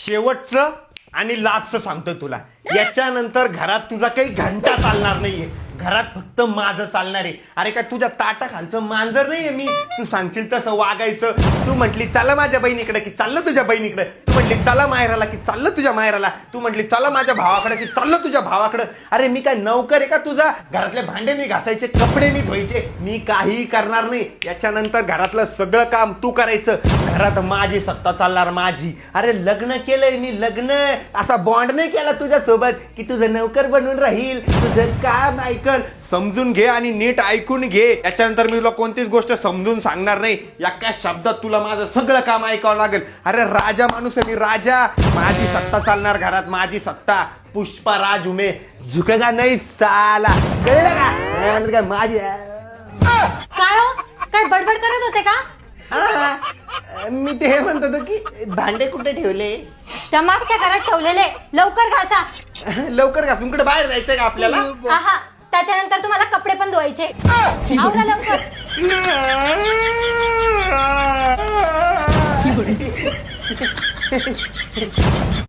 शेवटचं आणि लास्टचं सांगतो तुला, याच्यानंतर घरात तुझा काही घंटा चालणार नाहीये. घरात फक्त माझं चालणार आहे. अरे काय तुझ्या ताटाखालचं मांजर नाहीये मी. तू सांगशील तसं वागायचं. तू म्हटली चला माझ्या बहिणीकडे की चाललं तुझ्या बहिणीकडे. तू म्हटली चला माहेराला की चाललं तुझ्या माहेराला. तू म्हटली चला माझ्या भावाकडे की चाललं तुझ्या भावाकडे. अरे मी काय नौकर आहे का तुझा? घरातले भांडे मी घासायचे, कपडे मी धुवायचे, मी काहीही करणार नाही. याच्यानंतर घरातलं सगळं काम तू करायचं. घरात माझी सत्ता चालणार, माझी. अरे लग्न केलंय मी, लग्न. असा बॉन्ड नाही केला तुझ्या सोबत की तुझं नौकर बनून राहील. तुझं काम ऐकल, समजून घे आणि नीट ऐकून घे. याच्यानंतर मी तुला कोणतीच गोष्ट समजून सांगणार नाही. एका शब्दात तुला माझं सगळं काम ऐकावं लागेल. अरे राजा माणूस आहे मी, राजा. माझी सत्ता चालणार घरात, माझी सत्ता. पुष्पा राज उमे झुकेगा नाही साला. कळलं का? काय माझी काय हो, काय बडबड करत होते का? मी ते म्हणत होतो की भांडे कुठे ठेवले? त्या मागच्या घरात ठेवलेले. लवकर घासा. लवकर घासून कुठे बाहेर जायचंय का आपल्याला? आहा, त्याच्यानंतर तुम्हाला कपडे पण धुवायचे. आवरा लवकर.